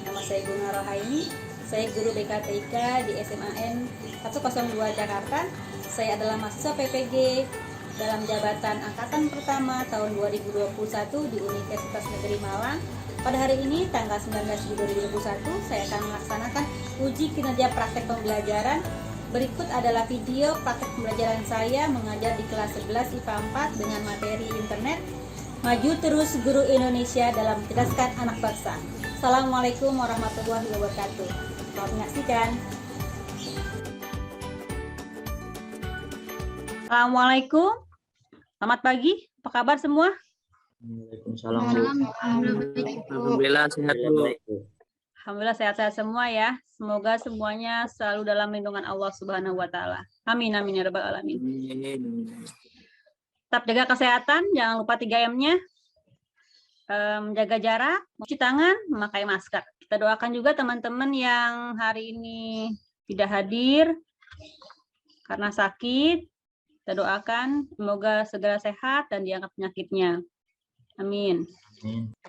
Nama saya Guna Rohaini, saya guru BKTIK di SMAN 102 Jakarta. Saya adalah mahasiswa PPG dalam jabatan angkatan pertama tahun 2021 di Universitas Negeri Malang. Pada hari ini, tanggal 19 Juli 2021, saya akan melaksanakan uji kinerja praktek pembelajaran. Berikut adalah video praktek pembelajaran saya mengajar di kelas 11 IPA 4 dengan materi internet. Maju terus guru Indonesia dalam mencerdaskan anak bangsa. Assalamualaikum warahmatullahi wabarakatuh. Selamat menyaksikan. Assalamualaikum. Selamat pagi. Apa kabar semua? Waalaikumsalam. Alhamdulillah sehat Bu. Alhamdulillah sehat-sehat semua ya. Semoga semuanya selalu dalam lindungan Allah Subhanahu wa taala. Amin amin ya rabbal alamin. Tetap jaga kesehatan, jangan lupa 3M-nya. Menjaga jarak, mencuci tangan, memakai masker. Kita doakan juga teman-teman yang hari ini tidak hadir karena sakit. Kita doakan semoga segera sehat dan diangkat penyakitnya. Amin.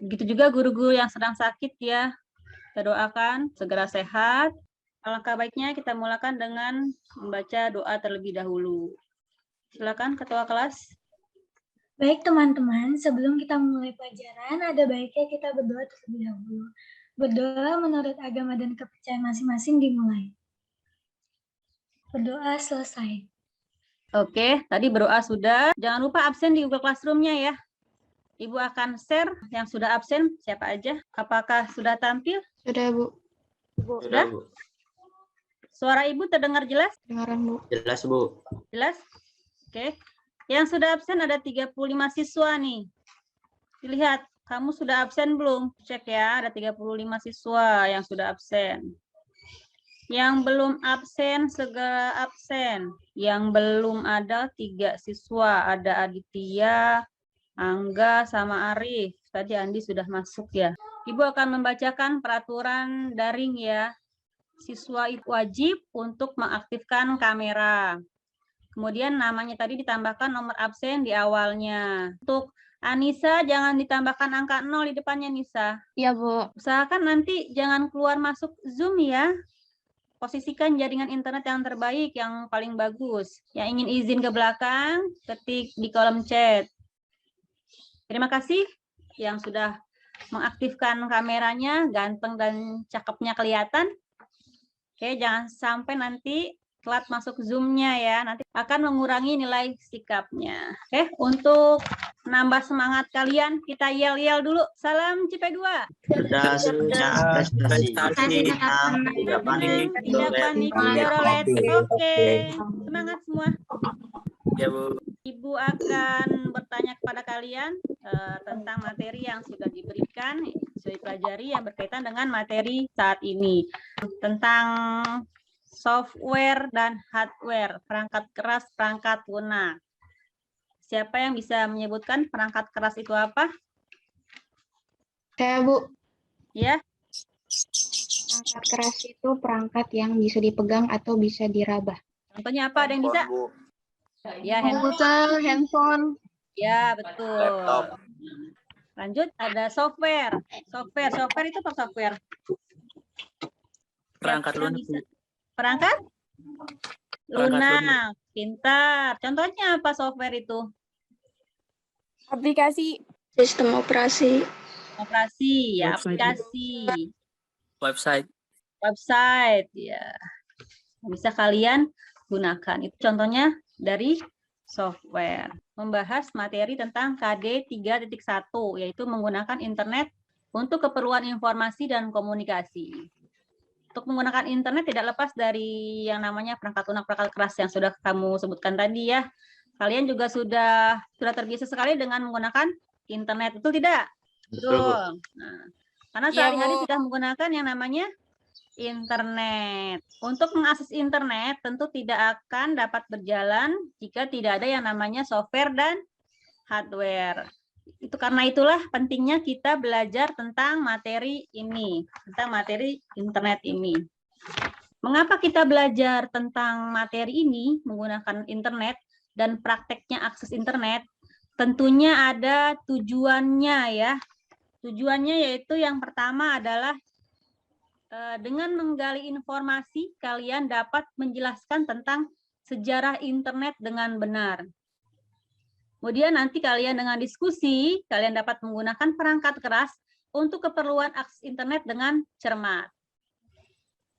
Begitu juga guru-guru yang sedang sakit ya. Kita doakan segera sehat. Alangkah baiknya kita mulakan dengan membaca doa terlebih dahulu. Silakan Ketua kelas. Baik teman-teman, sebelum kita mulai pelajaran, ada baiknya kita berdoa terlebih dahulu. Berdoa menurut agama dan kepercayaan masing-masing dimulai. Berdoa selesai. Oke, tadi berdoa sudah. Jangan lupa absen di Google Classroom-nya ya. Ibu akan share yang sudah absen, siapa aja. Apakah sudah tampil? Sudah Bu. Sudah? Suara Ibu terdengar jelas? Dengaran Bu. Jelas Bu. Jelas? Oke. Yang sudah absen ada 35 siswa nih. Dilihat, kamu sudah absen belum? Cek ya, ada 35 siswa yang sudah absen. Yang belum absen, segera absen. Yang belum ada 3 siswa. Ada Aditya, Angga, sama Arif. Tadi Andi sudah masuk ya. Ibu akan membacakan peraturan daring ya. Siswa wajib untuk mengaktifkan kamera. Kemudian namanya tadi ditambahkan nomor absen di awalnya. Untuk Anissa jangan ditambahkan angka 0 di depannya Nisa. Iya Bu. Usahakan nanti jangan keluar masuk Zoom ya. Posisikan jaringan internet yang terbaik, yang paling bagus. Yang ingin izin ke belakang, ketik di kolom chat. Terima kasih yang sudah mengaktifkan kameranya, ganteng dan cakepnya kelihatan. Oke, jangan sampai nanti telat masuk Zoom-nya ya, nanti akan mengurangi nilai sikapnya. Oke, untuk menambah semangat kalian, kita yel-yel dulu. Salam CP2. Cerdasnya prestasi. Tidak panik. Tidak panik, Dorolet. Oke, semangat semua. Ya Bu. Ibu akan bertanya kepada kalian tentang materi yang sudah diberikan, sudah dipelajari yang berkaitan dengan materi saat ini. Tentang software dan hardware, perangkat keras, perangkat lunak. Siapa yang bisa menyebutkan perangkat keras itu apa? Saya Bu. Ya, Perangkat keras itu perangkat yang bisa dipegang atau bisa diraba. contohnya apa? Ada yang bisa? Ya, Handphone. Ya, betul. Laptop. Lanjut, ada software. Software itu apa software? Perangkat Siapa yang lunak. bisa? Perangkat? Lunak. Pintar. Contohnya apa software itu? Aplikasi. Sistem operasi. Operasi, ya, Website. aplikasi. Website. Ya. Bisa kalian gunakan. Itu contohnya dari software. Membahas materi tentang KD 3.1, yaitu menggunakan internet untuk keperluan informasi dan komunikasi. Untuk menggunakan internet tidak lepas dari yang namanya perangkat lunak, perangkat keras yang sudah kamu sebutkan tadi ya. Kalian juga sudah terbiasa sekali dengan menggunakan internet, betul tidak? Betul. Nah, karena sehari-hari sudah menggunakan yang namanya internet. Untuk mengakses internet tentu tidak akan dapat berjalan jika tidak ada yang namanya software dan hardware. Itu karena itulah pentingnya kita belajar tentang materi ini, tentang materi internet ini. Mengapa kita belajar tentang materi ini menggunakan internet dan prakteknya akses internet? Tentunya ada tujuannya ya. Tujuannya yaitu yang pertama adalah Dengan menggali informasi, kalian dapat menjelaskan tentang sejarah internet dengan benar. Kemudian nanti kalian dengan diskusi, kalian dapat menggunakan perangkat keras untuk keperluan akses internet dengan cermat.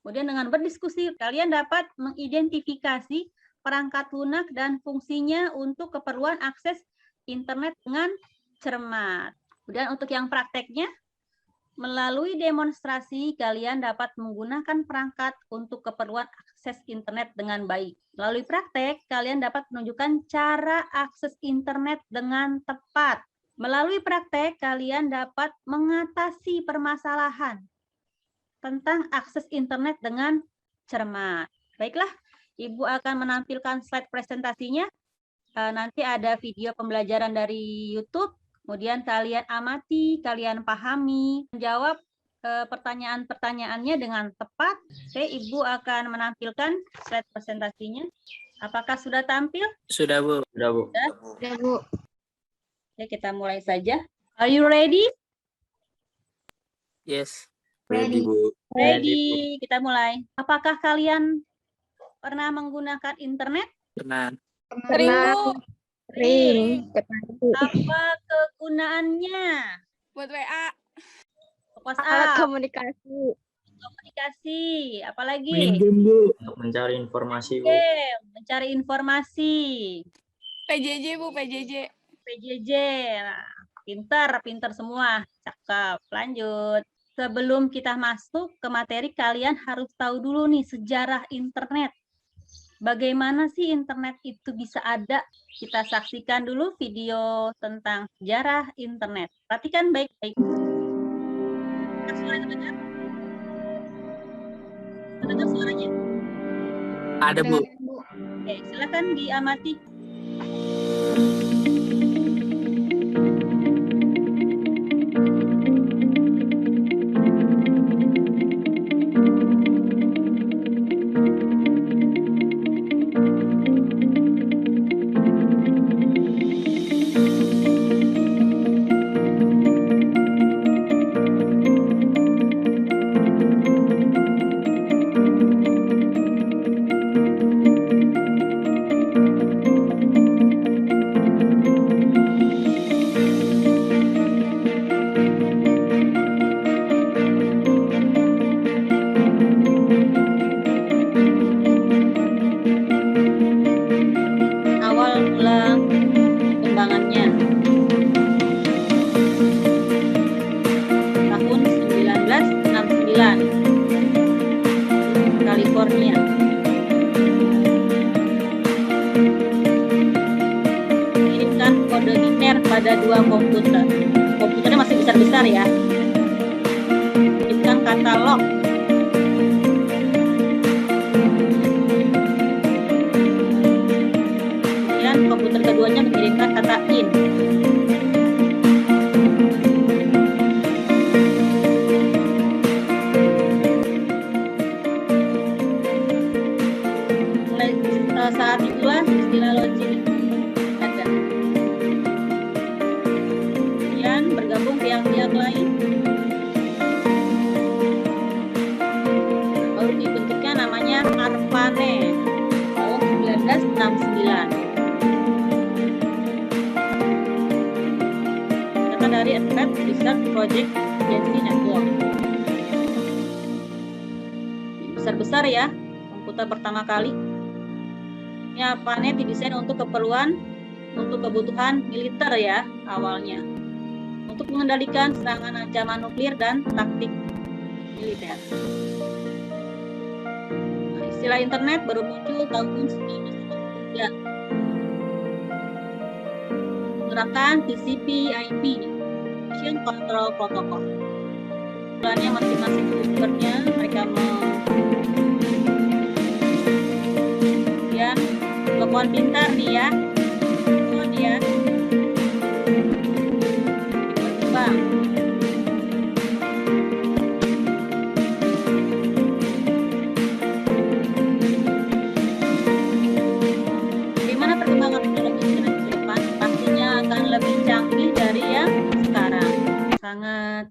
Kemudian dengan berdiskusi, kalian dapat mengidentifikasi perangkat lunak dan fungsinya untuk keperluan akses internet dengan cermat. Kemudian untuk yang prakteknya, melalui demonstrasi, kalian dapat menggunakan perangkat untuk keperluan akses internet dengan baik. Melalui praktek, kalian dapat menunjukkan cara akses internet dengan tepat. Melalui praktek, kalian dapat mengatasi permasalahan tentang akses internet dengan cermat. Baiklah, Ibu akan menampilkan slide presentasinya. Nanti ada video pembelajaran dari YouTube. Kemudian kalian amati, kalian pahami, menjawab pertanyaan-pertanyaannya dengan tepat. Oke, Ibu akan menampilkan slide presentasinya. Apakah sudah tampil? Sudah, Bu. Sudah, Bu. Udah, Bu. Oke, kita mulai saja. Are you ready? Yes. Ready. Bu. Ready. Kita mulai. Apakah kalian pernah menggunakan internet? Pernah. Pernah. Ring. Apa kegunaannya? Buat WA. Alat WhatsApp, komunikasi. komunikasi, apalagi? Main game, Bu. Untuk mencari informasi, Bu. Game, mencari informasi. PJJ, Bu, PJJ. PJJ. Nah, pinter semua. Cakep. Lanjut. Sebelum kita masuk ke materi, kalian harus tahu dulu nih sejarah internet. Bagaimana sih internet itu bisa ada? Kita saksikan dulu video tentang sejarah internet. Perhatikan baik-baik. Suaranya? Dengar suaranya? Ada, Bu. Oke, silakan diamati. Awal mula perkembangannya tahun 1969 California. Kirimkan kode biner pada dua komputer. Komputernya masih besar-besar ya. Kirimkan katalog. Komputer keduanya mengirimkan kata in. Mulai saat itulah istilah logic ada. Kemudian bergabung pihak-pihak lain. Baru dibentuknya namanya ARPANET tahun 1969. Dari Advanced Research Project Agency Network. Besar-besar ya, komputer pertama kali. Ini ARPANET didesain untuk kebutuhan militer ya awalnya. Untuk mengendalikan serangan ancaman nuklir dan taktik militer. Nah, istilah internet baru muncul tahun 1993. Menggunakan TCP/IP. Control Protocol. Kemudiannya masing-masing usernya mereka kemudian telepon pintar nih ya. Telepon ya. Bang. Bagaimana perkembangan teknologi internet ke depan? Pastinya akan lebih canggih dari yang sekarang. Sangat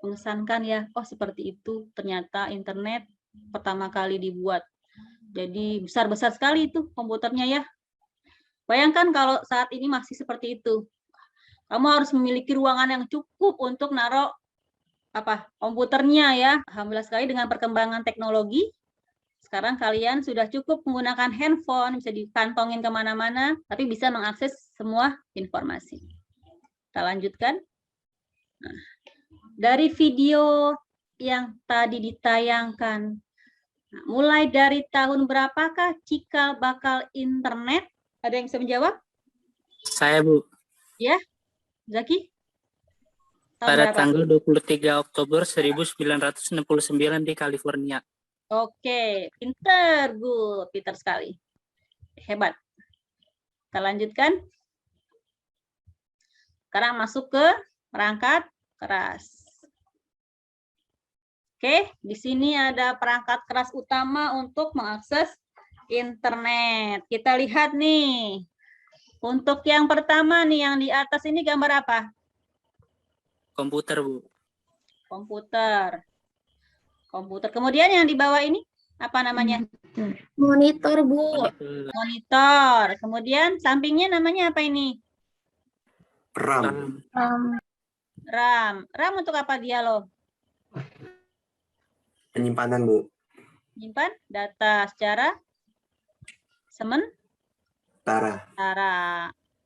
mengesankan menekankan ya, oh seperti itu ternyata internet pertama kali dibuat. Jadi besar-besar sekali itu komputernya ya. Bayangkan kalau saat ini masih seperti itu. Kamu harus memiliki ruangan yang cukup untuk naruh komputernya ya. Alhamdulillah sekali dengan perkembangan teknologi. Sekarang kalian sudah cukup menggunakan handphone, bisa dikantongin kemana-mana, tapi bisa mengakses semua informasi. Kita lanjutkan. Nah, dari video yang tadi ditayangkan, nah, mulai dari tahun berapakah cikal bakal internet? Ada yang bisa menjawab? Saya, Bu. Ya, Zaki? Tahun Pada berapa? tanggal 23 Oktober 1969 di California. Oke, pinter, good, pinter sekali. Hebat. Kita lanjutkan. Sekarang masuk ke perangkat keras. Oke, di sini ada perangkat keras utama untuk mengakses internet. Kita lihat nih. Untuk yang pertama nih, yang di atas ini gambar apa? Komputer, Bu. Komputer. Komputer. Kemudian yang di bawah ini apa namanya? Monitor, Bu. Monitor. Kemudian sampingnya namanya apa ini? RAM. RAM. RAM untuk apa dia loh? Penyimpanan, Bu. Menyimpan data secara sementara.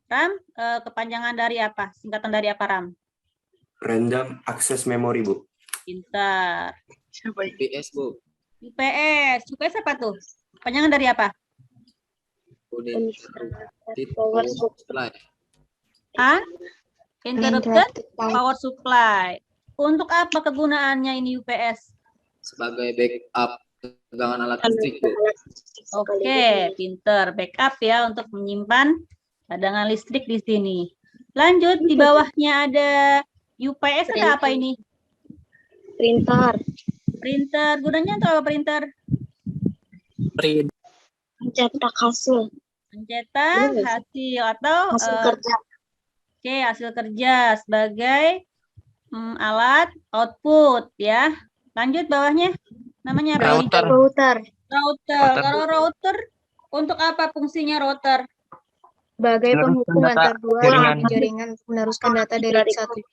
RAM kepanjangan dari apa? Singkatan dari apa RAM? Random Access Memory, Bu. Pintar. UPS, Bu. UPS. UPS apa tuh? Kepanjangan dari apa? Power supply. Interrupted power supply. Untuk apa kegunaannya ini UPS? Sebagai backup tegangan alat listrik, Bu. Oke, pinter. Backup ya untuk menyimpan cadangan listrik di sini. Lanjut, di bawahnya ada UPS, ada apa ini? Printer. Printer. Gunanya untuk apa printer? Print. Mencetak hasil. Mencetak hasil atau Hasil kerja. Oke, hasil kerja sebagai alat output ya. Lanjut bawahnya. Namanya apa? Router. Router. Kalau router, untuk apa fungsinya router? Sebagai penghubung antar dua jaringan untuk meneruskan data dari satu.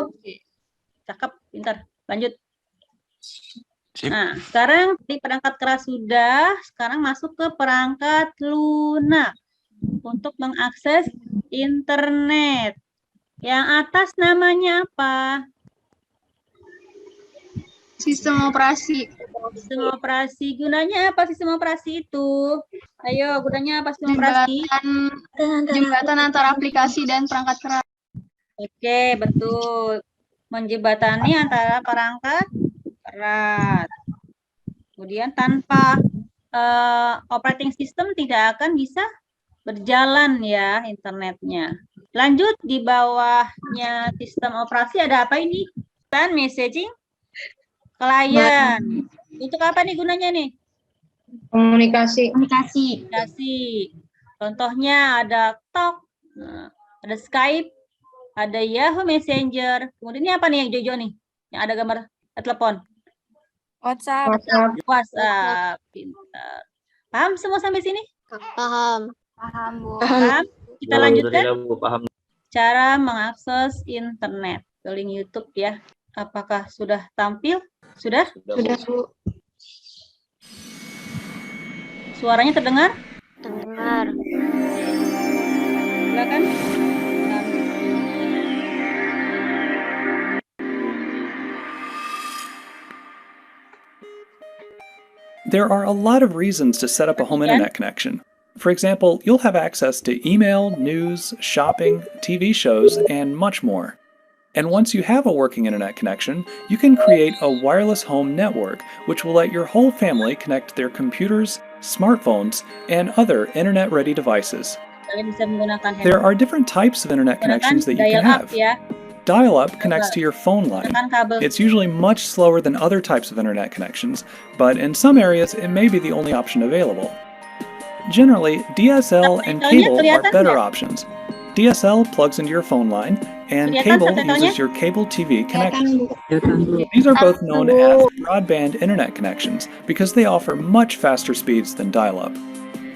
Oke. Cakep, pintar. Lanjut. Nah, sekarang di perangkat keras sudah, sekarang masuk ke perangkat lunak untuk mengakses internet. Yang atas namanya apa? Sistem operasi. Sistem operasi. Gunanya apa sistem operasi itu? Ayo, gunanya apa sistem operasi? Jembatan antara aplikasi dan perangkat keras. Oke, betul. Menjembatani antara perangkat keras. Kemudian tanpa operating system tidak akan bisa berjalan ya internetnya. Lanjut, di bawahnya sistem operasi ada apa ini? Dan messaging klien. Untuk apa nih gunanya nih? Komunikasi. Contohnya ada Talk, ada Skype, ada Yahoo Messenger. Kemudian ini apa nih yang Jojo nih? Yang ada gambar telepon. WhatsApp. WhatsApp. Pintar. Paham semua sampai sini? Paham, Bu. Paham? Kita Bu, lanjutkan. sudah, Bu, paham. Cara mengakses internet. Ke link YouTube ya. Apakah sudah tampil? Sudah? Sudah, Bu. Suaranya terdengar? Dengar. Silakan. There are a lot of reasons to set up a home internet connection. For example, you'll have access to email, news, shopping, TV shows, and much more. And once you have a working internet connection, you can create a wireless home network, which will let your whole family connect their computers, smartphones, and other internet-ready devices. Kalian bisa menggunakan There are different types of internet connections that you can dial-up have. ya. Dial-up connects to your phone line. Tekan kabel. It's usually much slower than other types of internet connections, but in some areas it may be the only option available. Generally, DSL and cable are better options. DSL plugs into your phone line, and Kelihatan cable subtitlenya? uses your cable TV connection. Kelihatan, Bu. These are both known as broadband internet connections because they offer much faster speeds than dial-up.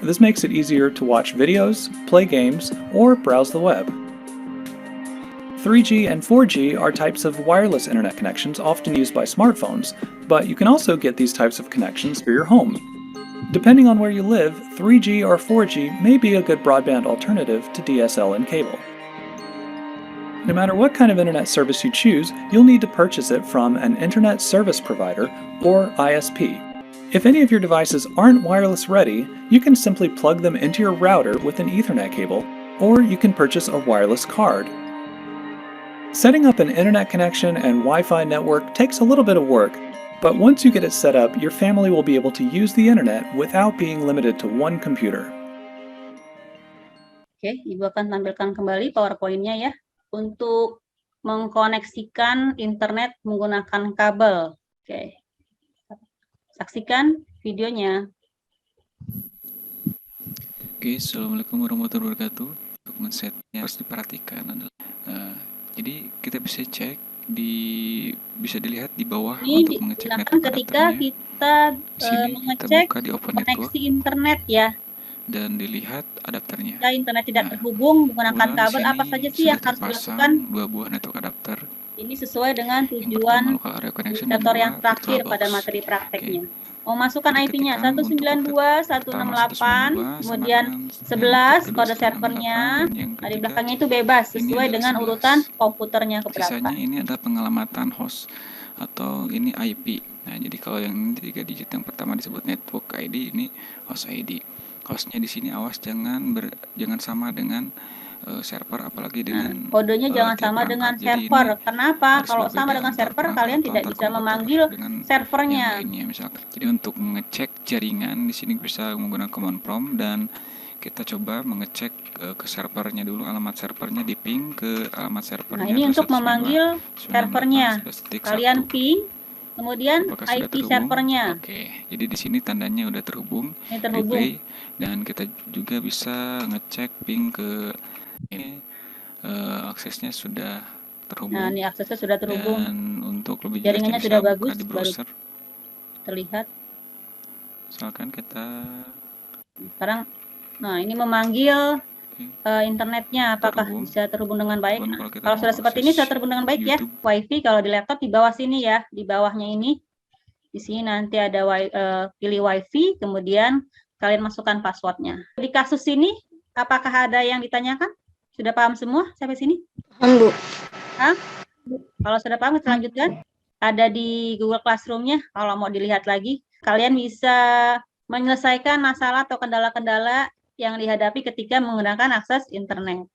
This makes it easier to watch videos, play games, or browse the web. 3G and 4G are types of wireless internet connections often used by smartphones, but you can also get these types of connections for your home. Depending on where you live, 3G or 4G may be a good broadband alternative to DSL and cable. No matter what kind of internet service you choose, you'll need to purchase it from an internet service provider or ISP. If any of your devices aren't wireless ready, you can simply plug them into your router with an Ethernet cable, or you can purchase a wireless card. Setting up an internet connection and Wi-Fi network takes a little bit of work, but once you get it set up, your family will be able to use the internet without being limited to one computer. Oke, Ibu akan tampilkan kembali PowerPoint-nya ya. Untuk mengkoneksikan internet menggunakan kabel. Oke. Saksikan videonya. Oke, Assalamualaikum warahmatullahi wabarakatuh. Untuk men-setnya harus diperhatikan adalah jadi kita bisa cek bisa dilihat di bawah Ini untuk mengecek digunakan network ketika adapternya. kita Sini mengecek kita buka di Open koneksi Network internet ya. dan dilihat adapternya. Jika internet tidak Nah, terhubung menggunakan Kemudian kabel, di apa sini saja sih yang sudah harus terpasang dilakukan? 2 buah network adapter. Ini sesuai dengan Yang tujuan pertama local area connection dan indikator yang kedua terakhir virtual pada box. materi prakteknya. Oke. Mau masukkan Jadi IP-nya ketikkan untuk 192, pertama 168, 192 kemudian sama dengan 11 yang kode kedua servernya. 168, dan yang Nah, di ketiga belakangnya itu bebas ini sesuai adalah dengan 11. urutan komputernya keberapa. Sisanya ini adalah pengalamatan host atau ini IP. Nah, jadi kalau yang 3 digit yang pertama disebut network ID, ini host ID. Hostnya di sini awas jangan sama dengan server, apalagi dengan Kodenya jangan tiap sama perangkat. dengan Jadi server. ini Kenapa? harus Kalau berbeda sama dengan antar server, perangkat kalian atau tidak antar bisa komputer memanggil dengan servernya. yang lainnya misalkan. Jadi untuk mengecek jaringan di sini bisa menggunakan command prompt dan kita coba mengecek ke servernya dulu, alamat servernya di ping ke alamat servernya. Nah, ini untuk memanggil servernya. Kalian ping, kemudian Apakah sudah IP terhubung? servernya. Oke, jadi di sini tandanya udah terhubung. Ini terhubung. Replay, dan kita juga bisa ngecek ping ke ini aksesnya sudah terhubung. Nah, ini aksesnya sudah terhubung. Dan untuk lebih jelas Jaringannya bisa sudah buka bagus, di baru browser. terlihat. Misalkan kita Sekarang, nah ini memanggil internetnya apakah Terhubung. bisa terhubung dengan baik. Kemudian Nah, kalau kita kalau mau sudah seperti ini akses sudah terhubung dengan baik ya. YouTube. WiFi kalau di laptop di bawah sini ya, di bawahnya ini. Di sini nanti ada pilih WiFi, kemudian kalian masukkan passwordnya. Di kasus ini, apakah ada yang ditanyakan? Sudah paham semua sampai sini? Paham, Bu. Hah? Kalau sudah paham, kita lanjutkan. Ada di Google Classroom-nya, kalau mau dilihat lagi. Kalian bisa menyelesaikan masalah atau kendala-kendala yang dihadapi ketika menggunakan akses internet.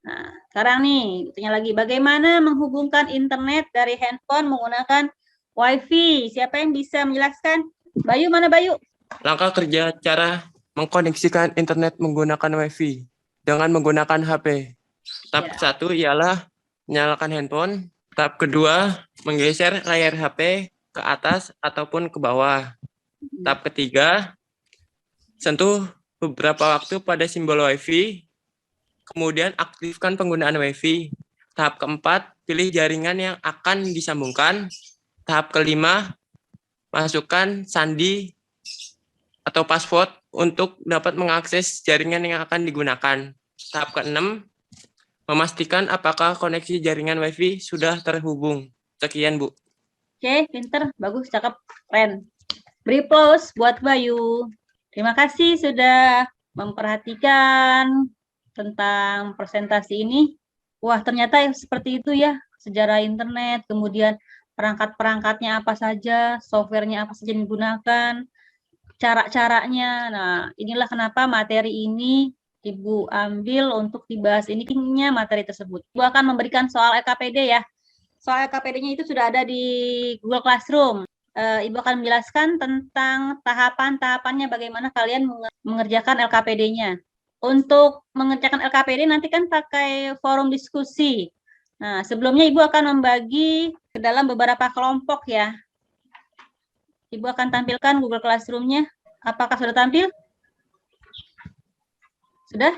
Nah, sekarang nih, tanya lagi, bagaimana menghubungkan internet dari handphone menggunakan WiFi? Siapa yang bisa menjelaskan? Bayu, mana Bayu? Langkah kerja cara mengkoneksikan internet menggunakan WiFi dengan menggunakan HP. Tahap 1 ialah menyalakan handphone. Tahap kedua, menggeser layar HP ke atas ataupun ke bawah. Tahap ketiga, sentuh beberapa waktu pada simbol WiFi, kemudian aktifkan penggunaan WiFi. Tahap keempat, pilih jaringan yang akan disambungkan. Tahap kelima, masukkan sandi atau password untuk dapat mengakses jaringan yang akan digunakan. Tahap keenam, memastikan apakah koneksi jaringan WiFi sudah terhubung. Sekian, Bu. Oke, pinter, bagus, cakep, keren. Beri applause buat Bayu. Terima kasih sudah memperhatikan tentang presentasi ini. Wah, ternyata seperti itu ya, sejarah internet, kemudian perangkat-perangkatnya apa saja, softwarenya apa saja yang digunakan, cara-caranya. Nah, inilah kenapa materi ini Ibu ambil untuk dibahas ininya materi tersebut. Ibu akan memberikan soal LKPD ya. Soal LKPD-nya itu sudah ada di Google Classroom. Ibu akan menjelaskan tentang tahapan-tahapannya bagaimana kalian mengerjakan LKPD-nya. Untuk mengerjakan LKPD nanti kan pakai forum diskusi. Nah, sebelumnya Ibu akan membagi ke dalam beberapa kelompok ya. Ibu akan tampilkan Google Classroom-nya. Apakah sudah tampil? Sudah?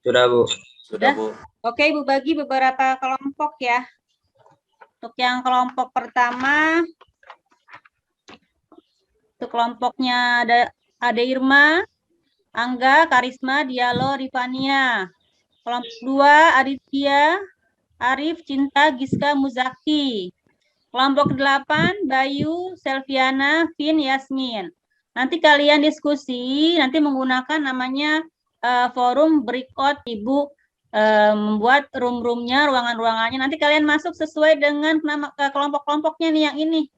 Sudah, Bu. Sudah, Bu. Oke, Ibu bagi beberapa kelompok ya. Untuk yang kelompok pertama, untuk kelompoknya ada Irma, Angga, Karisma, Dialo, Rifania. Kelompok 2, Aditya, Arif, Cinta, Giska, Muzaki. Kelompok 8, Bayu, Selviana, Vin, Yasmin. Nanti kalian diskusi, nanti menggunakan namanya forum breakout. Ibu membuat room-roomnya, ruangan-ruangannya. Nanti kalian masuk sesuai dengan nama kelompok-kelompoknya nih yang ini.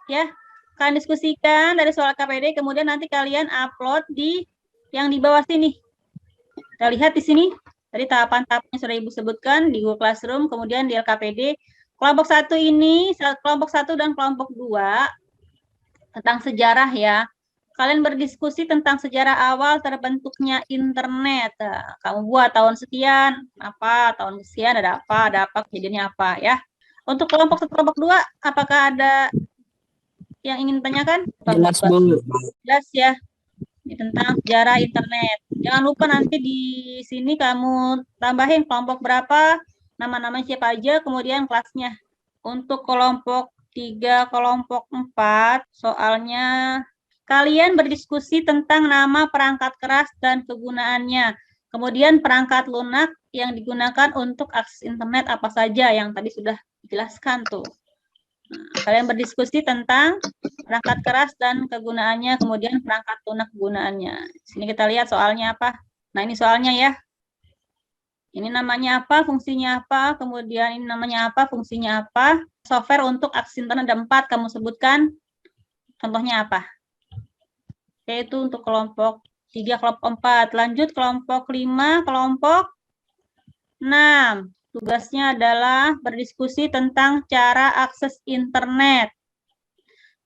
Ya, kalian diskusikan dari soal KPD, kemudian nanti kalian upload di yang di bawah sini. Kita lihat di sini. Tadi tahapan-tahapannya sudah Ibu sebutkan di Google Classroom, kemudian di LKPD. Kelompok 1 ini, kelompok 1 dan kelompok 2 tentang sejarah ya. Kalian berdiskusi tentang sejarah awal terbentuknya internet. Kamu buat tahun sekian, apa, tahun sekian ada apa, kejadiannya apa ya. Untuk kelompok 1, kelompok 2, apakah ada yang ingin ditanyakan? Jelas, Bu. Jelas ya. Ini tentang sejarah internet. Jangan lupa nanti di sini kamu tambahin kelompok berapa, nama-nama siapa aja, kemudian kelasnya. Untuk kelompok 3, kelompok 4, soalnya kalian berdiskusi tentang nama perangkat keras dan kegunaannya. Kemudian perangkat lunak yang digunakan untuk akses internet apa saja yang tadi sudah dijelaskan tuh. Nah, kalian berdiskusi tentang perangkat keras dan kegunaannya, kemudian perangkat lunak kegunaannya. Sini kita lihat soalnya apa. Nah, ini soalnya ya. Ini namanya apa, fungsinya apa, kemudian ini namanya apa, fungsinya apa. Software untuk akses internet ada 4, kamu sebutkan contohnya apa. Yaitu untuk kelompok 3, kelompok 4. Lanjut kelompok 5, kelompok 6. Tugasnya adalah berdiskusi tentang cara akses internet.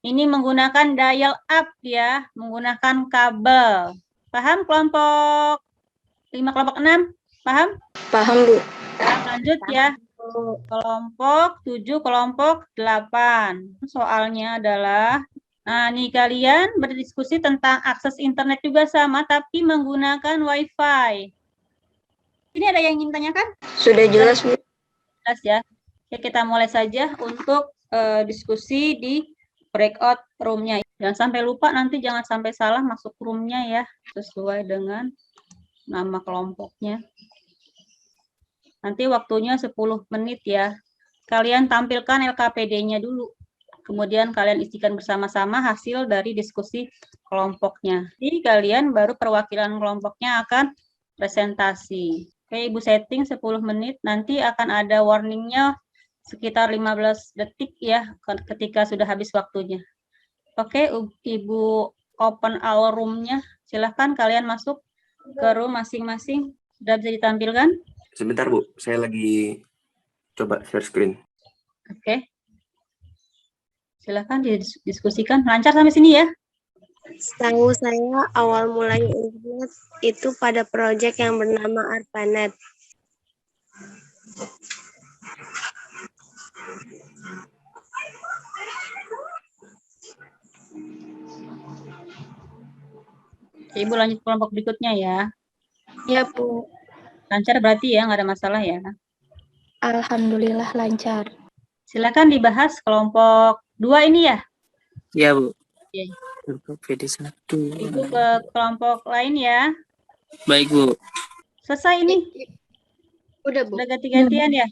Ini menggunakan dial up ya, menggunakan kabel. Paham kelompok 5, kelompok 6? Paham? Paham, Bu. Nah, lanjut ya. Kelompok 7, kelompok 8. Soalnya adalah, nah nih kalian berdiskusi tentang akses internet juga sama, tapi menggunakan WiFi. Ini ada yang ingin tanyakan? Sudah jelas, Bu. Jelas ya. Oke, kita mulai saja untuk diskusi di breakout room-nya. Jangan sampai lupa, nanti jangan sampai salah masuk room-nya ya, sesuai dengan nama kelompoknya. Nanti waktunya 10 menit ya. Kalian tampilkan LKPD-nya dulu. Kemudian kalian isikan bersama-sama hasil dari diskusi kelompoknya. Jadi kalian baru perwakilan kelompoknya akan presentasi. Oke, Ibu setting 10 menit. Nanti akan ada warningnya sekitar 15 detik ya ketika sudah habis waktunya. Oke, Ibu open our room-nya. Silahkan kalian masuk ke room masing-masing. Sudah bisa ditampilkan? Sebentar, Bu. Saya lagi coba share screen. Oke. Silahkan didiskusikan. Lancar sampai sini ya? Setahu saya awal mulanya internet itu pada proyek yang bernama ARPANET. Ibu lanjut kelompok berikutnya ya. Ya, Bu. Lancar berarti ya, nggak ada masalah ya. Alhamdulillah lancar. Silakan dibahas kelompok 2 ini ya. Ya, Bu. Oke. PD 1. Ibu ke kelompok lain ya. Baik, Bu. Selesai ini. Udah, Bu. Udah ganti-gantian ya.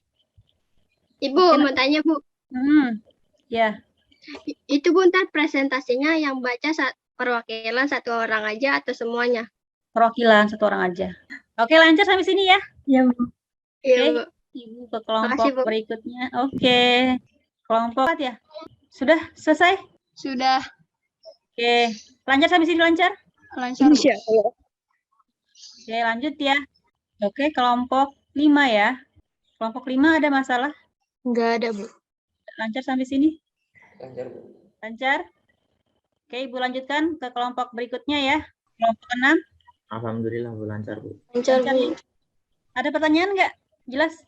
Ibu, mau tanya, Bu. Ya. Itu, Bu, ntar presentasinya yang baca perwakilan 1 orang aja atau semuanya? Perwakilan 1 orang aja. Oke, lancar sampai sini ya. Ya, Bu. Iya, Oke. Bu. Ibu ke kelompok Makasih, Bu. berikutnya. Oke. Kelompok 4 ya. Sudah selesai? Sudah. Oke. Lancar sampai sini, lancar? Lancar. Oke, lanjut ya. Oke, kelompok 5 ya. Kelompok 5 ada masalah? Enggak ada, Bu. Lancar sampai sini? Lancar, Bu. Lancar? Oke, Ibu lanjutkan ke kelompok berikutnya ya. Kelompok 6. Alhamdulillah, Bu. Lancar, Bu. Lancar, Lancar Bu. ya? Ada pertanyaan nggak? Jelas?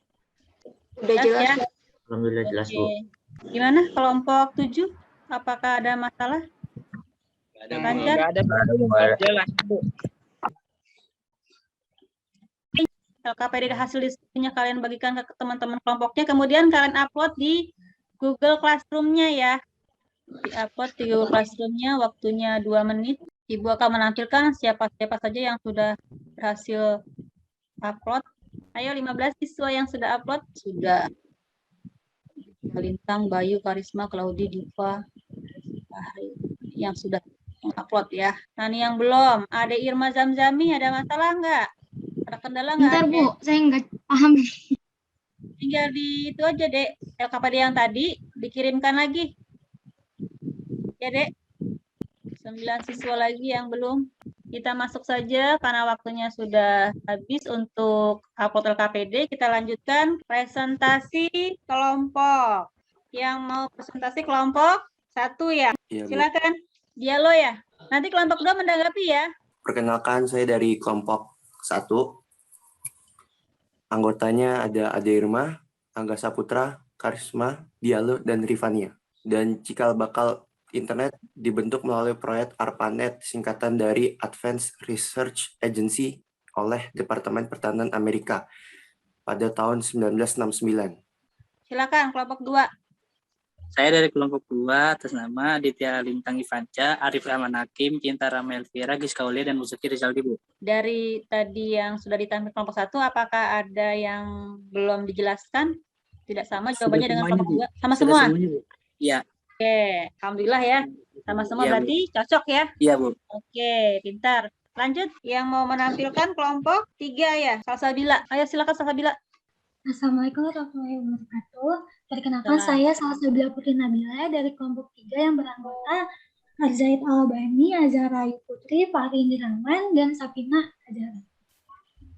Udah jelas, ya? Bu. Alhamdulillah jelas, Bu. Oke. Gimana kelompok 7? Apakah ada masalah? Lancar? Nggak ada, Bu. Jelas, Bu. LKPD hasil diskusinya kalian bagikan ke teman-teman kelompoknya, kemudian kalian upload di Google Classroom-nya ya. Di-upload di Google Classroom-nya, waktunya 2 menit. Ibu akan menampilkan siapa-siapa saja yang sudah berhasil upload. Ayo 15 siswa yang sudah upload. Sudah. Lintang, Bayu, Karisma, Claudi, Diva, Fahri yang sudah upload ya. Nah, ini yang belum. Ada Irma Zamzami, ada masalah nggak? Ada kendala nggak? Bentar Bu, saya nggak paham. Tinggal di itu aja, Dek. LKPD yang tadi dikirimkan lagi. Ya, Dek. 9 siswa lagi yang belum. Kita masuk saja karena waktunya sudah habis untuk upload LKPD. Kita lanjutkan presentasi kelompok. Yang mau presentasi kelompok 1 ya. Iya, Bu. Silakan. Dialog ya. Nanti kelompok 2 menanggapi ya. Perkenalkan, saya dari kelompok 1. Anggotanya ada Ade Irma, Angga Saputra, Karisma, Diallo, dan Rifania. Dan cikal bakal internet dibentuk melalui proyek ARPANET, singkatan dari Advanced Research Agency oleh Departemen Pertahanan Amerika pada tahun 1969. Silakan kelompok 2. Saya dari kelompok 2 atas nama Aditya Lintang Ivanca, Arif Rahman Hakim, Cinta Ramel Elvira, Giska Aulia, dan Musuki Rizaldi, Bu. Dari tadi yang sudah ditampilkan kelompok 1, apakah ada yang belum dijelaskan? Tidak sama jawabannya dengan kelompok 2? Sama semua? Iya. Oke, alhamdulillah ya. Sama semua Iya, Bu. berarti cocok ya? Iya, Bu. Oke, pintar. Lanjut, yang mau menampilkan kelompok 3 ya, Salsabila. Ayo silakan Salsabila. Assalamualaikum warahmatullahi wabarakatuh. Perkenalkan saya Salsabila Putri Nabila dari kelompok 3 yang beranggota Arzaid Albani, Azhar Ayu Putri, Fahri Indraman, dan Sapina Azhar.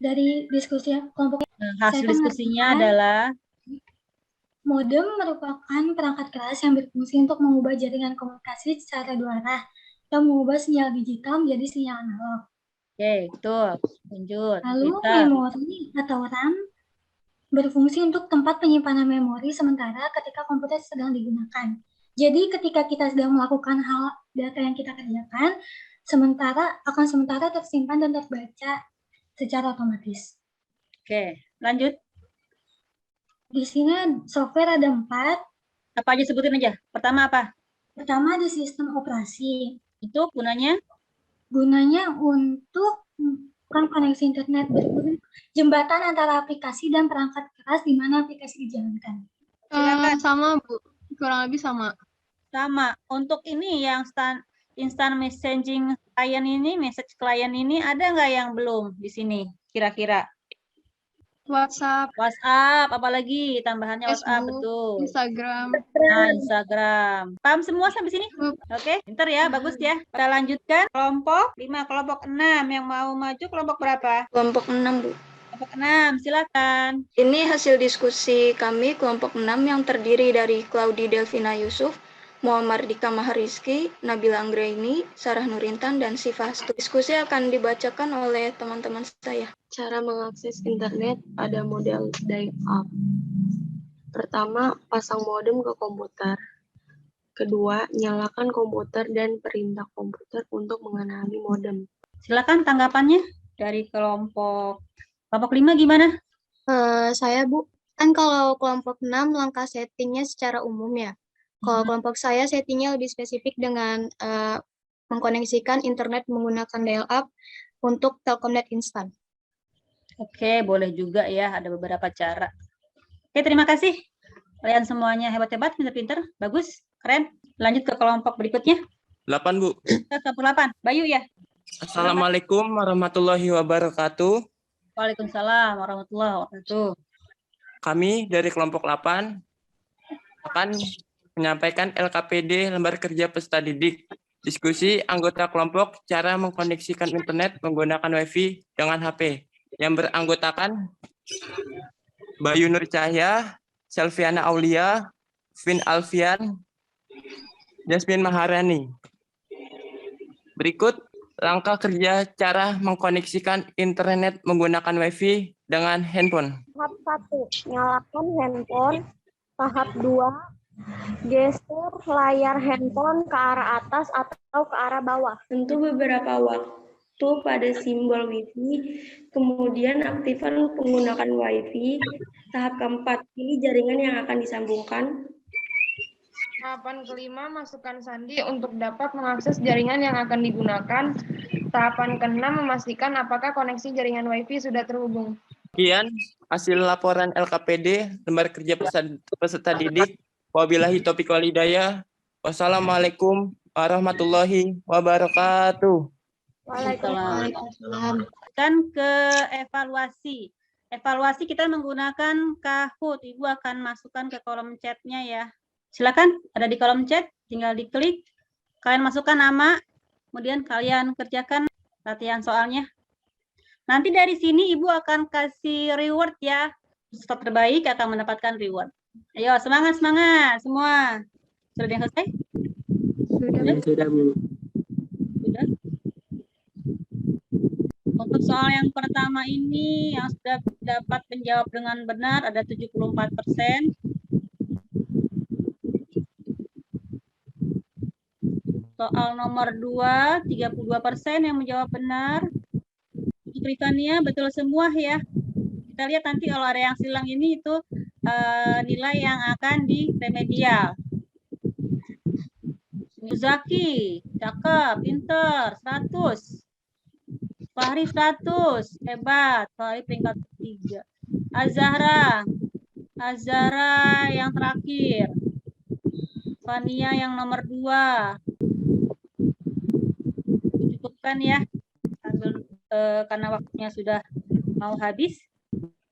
Dari diskusi kelompok Hasil diskusinya adalah modem merupakan perangkat keras yang berfungsi untuk mengubah jaringan komunikasi secara dua arah atau mengubah sinyal digital menjadi sinyal analog. Oke, betul. Lanjut. Lalu memori atau RAM berfungsi untuk tempat penyimpanan memori sementara ketika komputer sedang digunakan. Jadi ketika kita sedang melakukan hal data yang kita kerjakan, akan sementara tersimpan dan terbaca secara otomatis. Oke, lanjut. Di sini software ada 4. Apa aja sebutin aja. Pertama apa? Pertama ada sistem operasi. Itu gunanya? Gunanya untuk koneksi internet, jembatan antara aplikasi dan perangkat keras di mana aplikasi dijalankan. Sama Bu, kurang lebih sama. Sama. Untuk ini yang instant messaging message client ini ada nggak yang belum di sini kira-kira? WhatsApp, apalagi tambahannya WhatsApp, betul. Instagram. Nah, Instagram. Paham semua sampai sini? Oke, pintar ya, bagus ya. Kita lanjutkan kelompok 5, kelompok 6 yang mau maju kelompok berapa? Kelompok 6, Bu. Kelompok 6, silakan. Ini hasil diskusi kami kelompok 6 yang terdiri dari Claudi Delvina Yusuf, Muhammad Dika Mahariski, Nabila Anggraini, Sarah Nurintan, dan Siva Astu. Diskusi akan dibacakan oleh teman-teman saya. Cara mengakses internet pada model dial-up. Pertama, pasang modem ke komputer. Kedua, nyalakan komputer dan perintah komputer untuk mengenali modem. Silakan tanggapannya dari kelompok 5 gimana? Saya Bu, kan kalau kelompok 6 langkah settingnya secara umum ya. Kalau kelompok saya settingnya lebih spesifik dengan mengkoneksikan internet menggunakan dial-up untuk Telkomnet instan. Oke, boleh juga ya, ada beberapa cara. Oke, terima kasih. Kalian semuanya hebat-hebat, pintar-pintar, bagus, keren. Lanjut ke kelompok berikutnya. 8, Bu. 8. Bayu ya. Assalamualaikum warahmatullahi wabarakatuh. Waalaikumsalam warahmatullahi wabarakatuh. Kami dari kelompok 8 akan menyampaikan LKPD Lembar Kerja Peserta Didik. Diskusi anggota kelompok cara mengkoneksikan internet menggunakan WiFi dengan HP. Yang beranggotakan Bayu Nur Cahya, Selviana Aulia, Vin Alfian, Jasmine Maharani. Berikut langkah kerja cara mengkoneksikan internet menggunakan WiFi dengan handphone. Tahap 1, nyalakan handphone. Tahap 2, geser layar handphone ke arah atas atau ke arah bawah. Tentu beberapa waktu pada simbol Wi-Fi, kemudian aktifkan menggunakan Wi-Fi. Tahap keempat, pilih jaringan yang akan disambungkan. Tahapan kelima, masukkan sandi untuk dapat mengakses jaringan yang akan digunakan. Tahapan keenam, memastikan apakah koneksi jaringan Wi-Fi sudah terhubung. Sekian hasil laporan LKPD lembar kerja peserta didik. Wabillahi taufiq wal hidayah. Wassalamualaikum warahmatullahi wabarakatuh. Waalaikumsalam. Kan ke evaluasi. Evaluasi kita menggunakan Kahoot. Ibu akan masukkan ke kolom chatnya ya. Silakan, ada di kolom chat, tinggal diklik. Kalian masukkan nama, kemudian kalian kerjakan latihan soalnya. Nanti dari sini Ibu akan kasih reward ya. Peserta terbaik akan mendapatkan reward. Ayo, semangat semua. Sudah yang selesai? Sudah, Bu. Sudah. Untuk soal yang pertama ini yang sudah dapat menjawab dengan benar ada 74%. Soal nomor 2, 32% yang menjawab benar. Untuk Rifania betul semua ya. Kita lihat nanti kalau ada yang silang ini itu nilai yang akan di remedial. Zaki, cakep, pinter, 100. Fahri 100, hebat. Fahri peringkat 3. Azahra yang terakhir. Fania yang nomor 2. Cukupkan ya, karena waktunya sudah mau habis.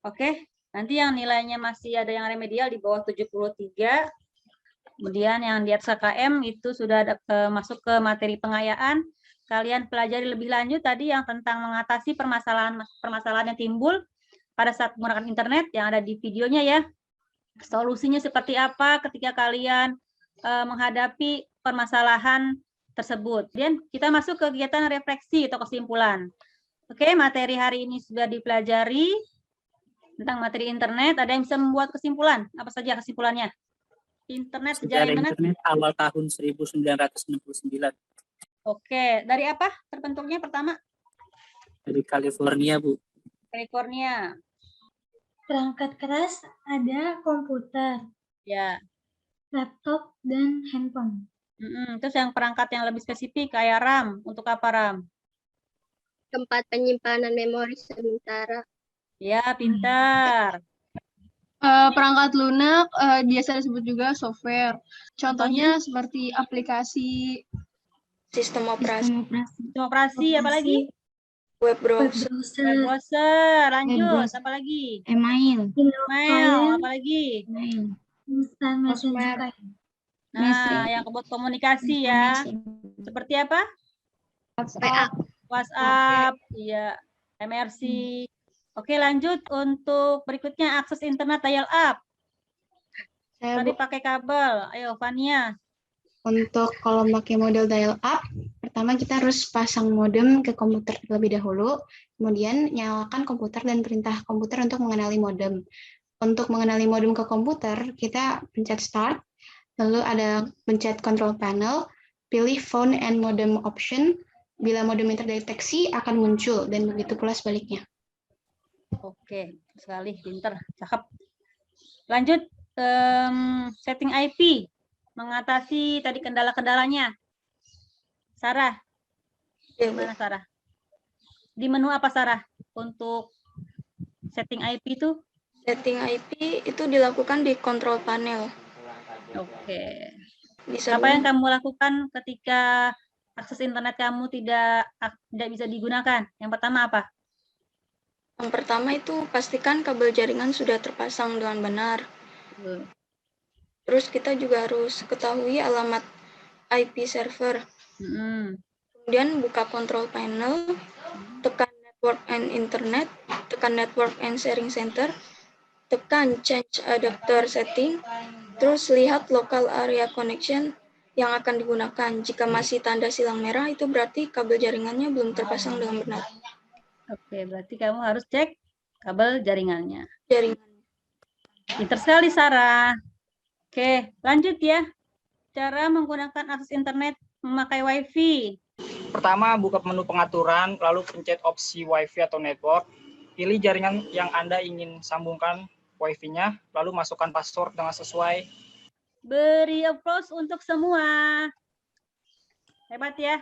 Oke, nanti yang nilainya masih ada yang remedial di bawah 73. Kemudian yang di atas KKM itu sudah ada, masuk ke materi pengayaan. Kalian pelajari lebih lanjut tadi yang tentang mengatasi permasalahan yang timbul pada saat menggunakan internet yang ada di videonya ya. Solusinya seperti apa ketika kalian menghadapi permasalahan tersebut. Kemudian kita masuk ke kegiatan refleksi atau kesimpulan. Oke, materi hari ini sudah dipelajari tentang materi internet. Ada yang bisa membuat kesimpulan? Apa saja kesimpulannya? Internet, sejarah internet awal tahun 1969. Oke, dari apa terbentuknya pertama? Dari California, Bu. California. Perangkat keras ada komputer, Ya. laptop, dan handphone. Terus yang perangkat yang lebih spesifik kayak RAM. Untuk apa RAM? Tempat penyimpanan memori sementara. Ya, pintar. Perangkat lunak biasa disebut juga software. Contohnya seperti aplikasi, Sistem operasi. Sistem operasi, apalagi? Web browser. Web browser, lanjut, apalagi? Email. Email, apalagi? Instant messenger. Nah, yang buat komunikasi ya. Seperti apa? WhatsApp, iya, MRC. Oke, lanjut untuk berikutnya akses internet dial up. Tadi pakai kabel. Ayo, Fania. Untuk kalau pakai model dial up, pertama kita harus pasang modem ke komputer terlebih dahulu, kemudian nyalakan komputer dan perintah komputer untuk mengenali modem. Untuk mengenali modem ke komputer, kita pencet start, lalu ada pencet control panel, pilih phone and modem option. Bila modem yang terdeteksi akan muncul dan begitu pula sebaliknya. Oke, sekali, pinter, cakep. Lanjut, setting IP, mengatasi tadi kendala-kendalanya. Sarah, gimana Sarah? Di menu apa Sarah untuk setting IP itu? Setting IP itu dilakukan di control panel. Oke. Bisa Apa yang kamu lakukan ketika akses internet kamu tidak bisa digunakan? Yang pertama apa? Yang pertama itu pastikan kabel jaringan sudah terpasang dengan benar. Terus kita juga harus ketahui alamat IP server. Kemudian buka control panel, tekan network and internet, tekan network and sharing center, tekan change adapter setting, terus lihat local area connection yang akan digunakan. Jika masih tanda silang merah, itu berarti kabel jaringannya belum terpasang dengan benar. Oke, berarti kamu harus cek kabel jaringannya. Pinter sekali, Sarah. Oke, lanjut ya. Cara menggunakan akses internet memakai WiFi. Pertama, buka menu pengaturan, lalu pencet opsi Wi-Fi atau network. Pilih jaringan yang Anda ingin sambungkan Wi-Fi-nya, lalu masukkan password dengan sesuai. Beri applause untuk semua. Hebat ya.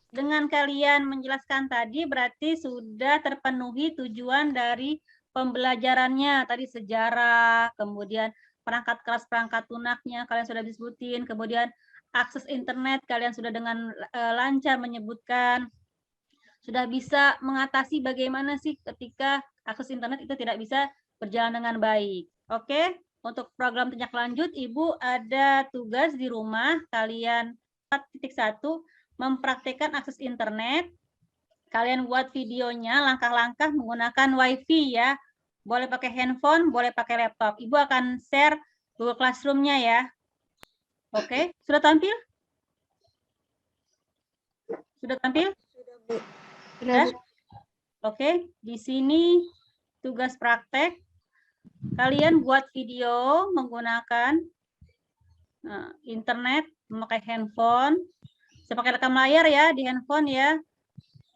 Dengan kalian menjelaskan tadi berarti sudah terpenuhi tujuan dari pembelajarannya. Tadi sejarah, kemudian perangkat keras, perangkat lunaknya kalian sudah disebutin, kemudian akses internet kalian sudah dengan lancar menyebutkan. Sudah bisa mengatasi bagaimana sih ketika akses internet itu tidak bisa berjalan dengan baik. Oke, untuk program tindak lanjut, Ibu ada tugas di rumah kalian 4.1 mempraktekkan akses internet. Kalian buat videonya, langkah-langkah menggunakan Wi-Fi ya. Boleh pakai handphone, boleh pakai laptop. Ibu akan share Google Classroom-nya ya. Oke, sudah tampil? Sudah tampil? Sudah. Oke, di sini tugas praktek. Kalian buat video menggunakan internet, memakai handphone. Bisa pakai rekam layar ya di handphone ya.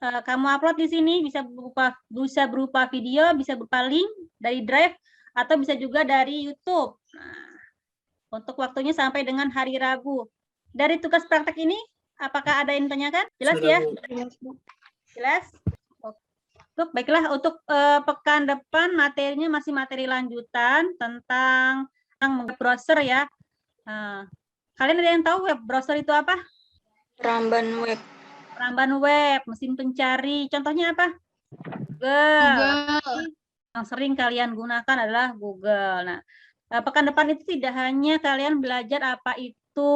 Kamu upload di sini bisa berupa video, bisa berupa link dari Drive atau bisa juga dari YouTube. Nah, untuk waktunya sampai dengan hari Rabu. Dari tugas praktek ini, apakah ada yang ditanyakan? Jelas ya? Jelas? Baiklah, untuk pekan depan materinya masih materi lanjutan tentang browser ya. Kalian ada yang tahu web browser itu apa? Ramban web. Ramban web, mesin pencari. Contohnya apa? Google. Yang sering kalian gunakan adalah Google. Nah, pekan depan itu tidak hanya kalian belajar apa itu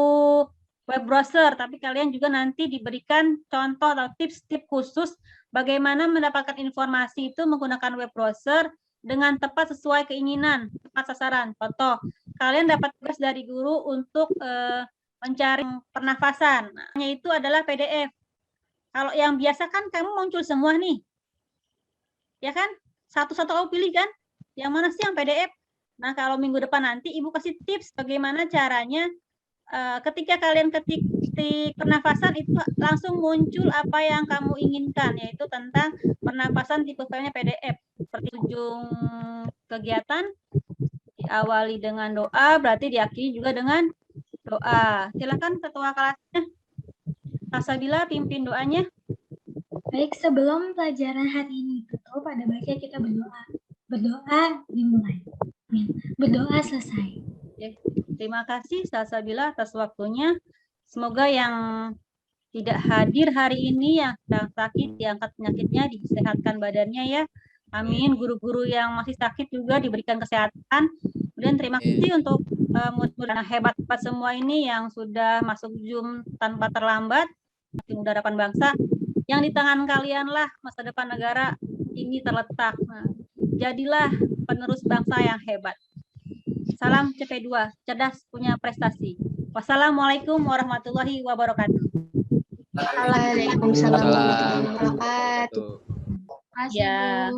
web browser, tapi kalian juga nanti diberikan contoh atau tips-tips khusus bagaimana mendapatkan informasi itu menggunakan web browser dengan tepat sesuai keinginan, tepat sasaran. Contoh, kalian dapat tugas dari guru untuk mencari pernafasan. Nah, itu adalah PDF. Kalau yang biasa kan kamu muncul semua nih. Ya kan? Satu-satu kamu pilih kan? Yang mana sih yang PDF? Nah, kalau minggu depan nanti Ibu kasih tips bagaimana caranya ketika kalian ketik pernafasan itu langsung muncul apa yang kamu inginkan, yaitu tentang pernafasan tipe filenya PDF. Seperti ujung kegiatan diawali dengan doa, berarti diakhiri juga dengan doa. Silakan ketua kelasnya. Asabila pimpin doanya. Baik, sebelum pelajaran hari ini tutup, pada baiknya kita berdoa. Berdoa dimulai. Berdoa selesai. Oke. Terima kasih Salsabila atas waktunya. Semoga yang tidak hadir hari ini, yang sedang sakit, diangkat penyakitnya, disehatkan badannya ya. Amin. Guru-guru yang masih sakit juga diberikan kesehatan. Kemudian terima kasih untuk murid-murid hebat semua ini yang sudah masuk Zoom tanpa terlambat. Tim Muda Harapan Bangsa. Yang di tangan kalianlah masa depan negara ini terletak. Nah, jadilah penerus bangsa yang hebat. Salam CP2, cerdas punya prestasi. Wassalamualaikum warahmatullahi wabarakatuh. Waalaikumsalam warahmatullahi wabarakatuh. Ya.